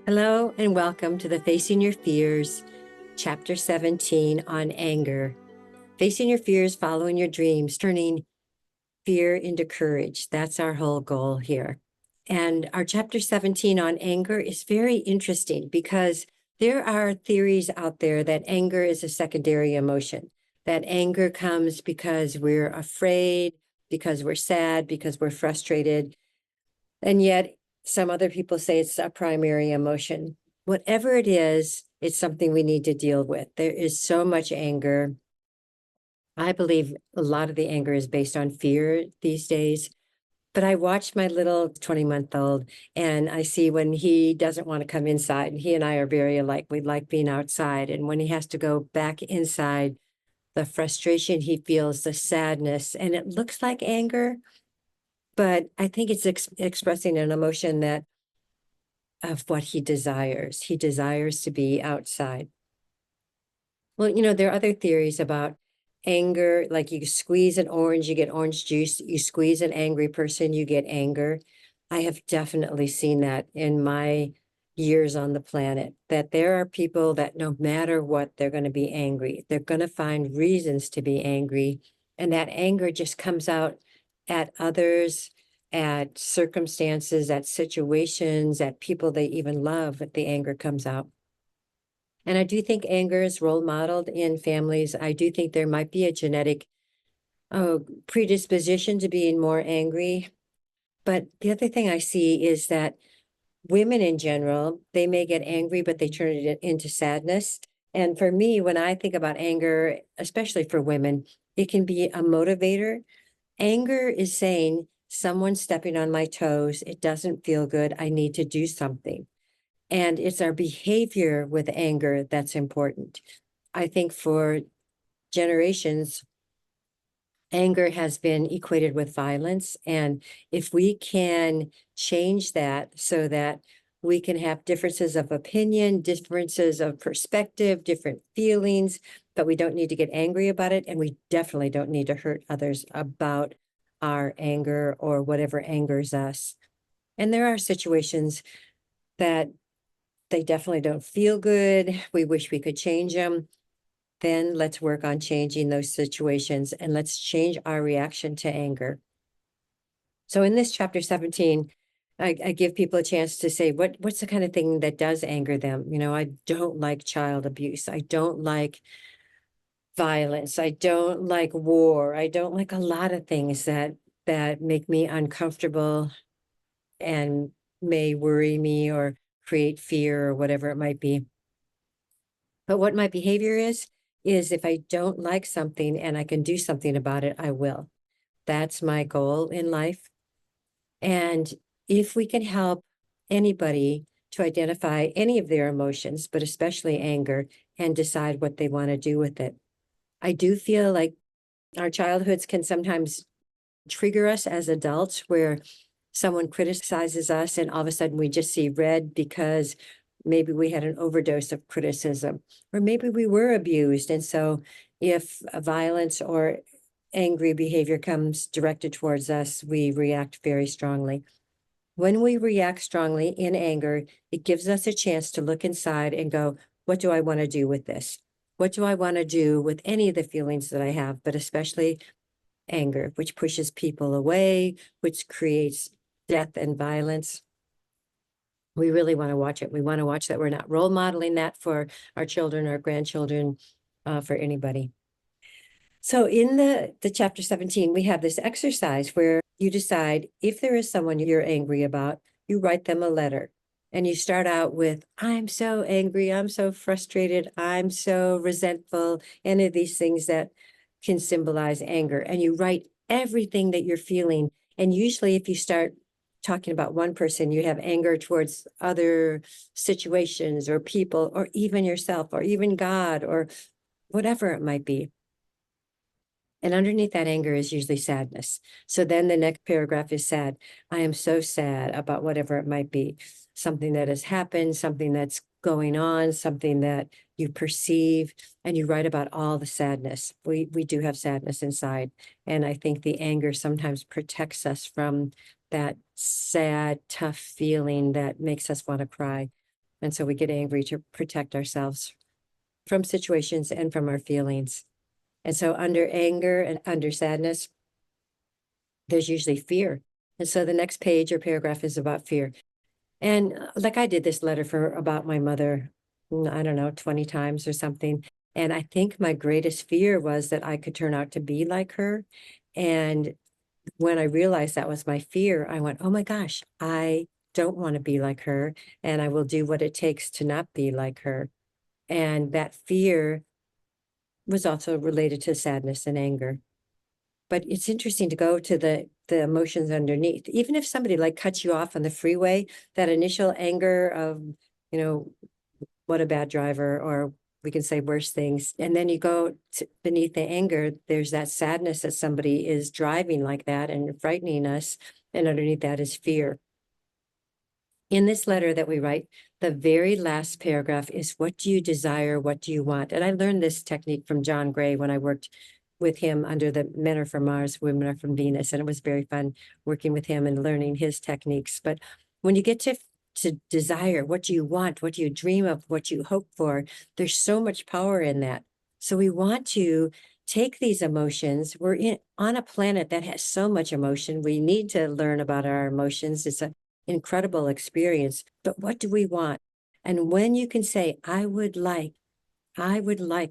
Hello and welcome to the Facing Your Fears, Chapter 17 on anger. Facing your fears, following your dreams, turning fear into courage. That's our whole goal here. And our Chapter 17 on anger is very interesting because there are theories out there that anger is a secondary emotion, that anger comes because we're afraid, because we're sad, because we're frustrated. And yet some other people say it's a primary emotion. Whatever it is, it's something we need to deal with. There is so much anger. I believe a lot of the anger is based on fear these days. But I watched my little 20-month-old and I see when he doesn't want to come inside. He and I are very alike. We like being outside. And when he has to go back inside, the frustration he feels, the sadness, and it looks like anger, but I think it's expressing an emotion that of what he desires. He desires to be outside. Well, there are other theories about anger, like you squeeze an orange, you get orange juice. You squeeze an angry person, you get anger. I have definitely seen that in my years on the planet, that there are people that no matter what, they're going to be angry. They're going to find reasons to be angry. And that anger just comes out at others, at circumstances, at situations, at people they even love. The anger comes out. And I do think anger is role modeled in families. I do think there might be a genetic predisposition to being more angry. But the other thing I see is that women in general, they may get angry, but they turn it into sadness. And for me, when I think about anger, especially for women, it can be a motivator. Anger is saying, someone's stepping on my toes. It doesn't feel good. I need to do something. And it's our behavior with anger that's important. I think for generations, anger has been equated with violence. And if we can change that so that we can have differences of opinion, differences of perspective, different feelings, but we don't need to get angry about it. And we definitely don't need to hurt others about our anger or whatever angers us. And there are situations that they definitely don't feel good. We wish we could change them. Then let's work on changing those situations and let's change our reaction to anger. So in this chapter 17, I give people a chance to say, what's the kind of thing that does anger them? I don't like child abuse. I don't like violence. I don't like war. I don't like a lot of things that make me uncomfortable and may worry me or create fear or whatever it might be. But what my behavior is if I don't like something and I can do something about it, I will. That's my goal in life. And if we can help anybody to identify any of their emotions, but especially anger, and decide what they want to do with it. I do feel like our childhoods can sometimes trigger us as adults where someone criticizes us and all of a sudden we just see red because maybe we had an overdose of criticism, or maybe we were abused. And so if violence or angry behavior comes directed towards us, we react very strongly. When we react strongly in anger, it gives us a chance to look inside and go, what do I want to do with this? What do I want to do with any of the feelings that I have, but especially anger, which pushes people away, which creates death and violence? We really want to watch it. We want to watch that we're not role modeling that for our children, our grandchildren, for anybody. So in the chapter 17, we have this exercise where you decide if there is someone you're angry about, you write them a letter. And you start out with, I'm so angry, I'm so frustrated, I'm so resentful, any of these things that can symbolize anger. And you write everything that you're feeling. And usually if you start talking about one person, you have anger towards other situations or people, or even yourself, or even God, or whatever it might be. And underneath that anger is usually sadness. So then the next paragraph is sad. I am so sad about whatever it might be. Something that has happened, something that's going on, something that you perceive, and you write about all the sadness. We do have sadness inside. And I think the anger sometimes protects us from that sad, tough feeling that makes us want to cry. And so we get angry to protect ourselves from situations and from our feelings. And so under anger and under sadness, there's usually fear. And so the next page or paragraph is about fear. And like I did this letter for about my mother, I don't know, 20 times or something. And I think my greatest fear was that I could turn out to be like her. And when I realized that was my fear, I went, oh my gosh, I don't want to be like her. And I will do what it takes to not be like her. And that fear was also related to sadness and anger. But it's interesting to go to the emotions underneath. Even if somebody like cuts you off on the freeway, that initial anger of, you know, what a bad driver, or we can say worse things. And then you go beneath the anger, there's that sadness that somebody is driving like that and frightening us. And underneath that is fear. In this letter that we write, the very last paragraph is, what do you desire? What do you want? And I learned this technique from John Gray when I worked with him under the Men Are From Mars, Women Are From Venus. And it was very fun working with him and learning his techniques. But when you get to desire, what do you want? What do you dream of? What do you hope for? There's so much power in that. So we want to take these emotions. We're on a planet that has so much emotion. We need to learn about our emotions. It's an incredible experience. But what do we want? And when you can say, I would like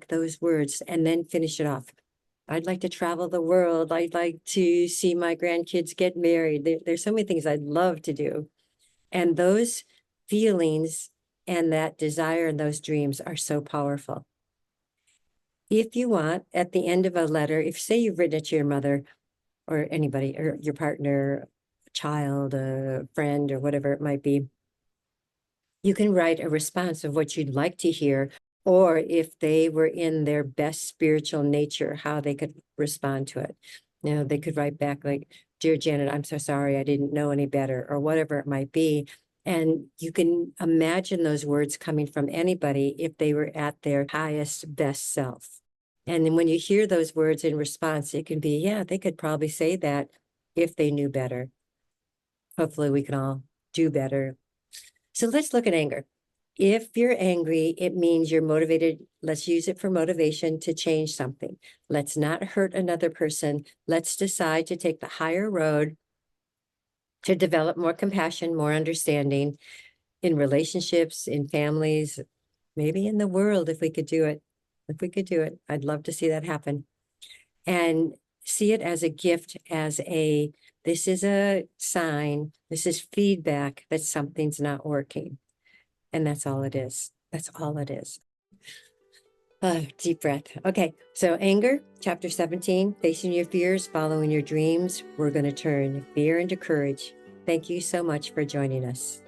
those words, and then finish it off. I'd like to travel the world. I'd like to see my grandkids get married. There's so many things I'd love to do. And those feelings and that desire and those dreams are so powerful. If you want, at the end of a letter, if say you've written it to your mother or anybody, or your partner, child, a friend, or whatever it might be, you can write a response of what you'd like to hear, or if they were in their best spiritual nature, how they could respond to it. You know, they could write back like, dear Janet, I'm so sorry, I didn't know any better, or whatever it might be. And you can imagine those words coming from anybody if they were at their highest, best self. And then when you hear those words in response, it can be, yeah, they could probably say that if they knew better. Hopefully we can all do better. So let's look at anger. If you're angry, it means you're motivated. Let's use it for motivation to change something. Let's not hurt another person. Let's decide to take the higher road to develop more compassion, more understanding in relationships, in families, maybe in the world, if we could do it. If we could do it, I'd love to see that happen. And see it as a gift, this is a sign, this is feedback that something's not working. And that's all it is. That's all it is. Deep breath. Okay, so anger, chapter 17, facing your fears, following your dreams. We're going to turn fear into courage. Thank you so much for joining us.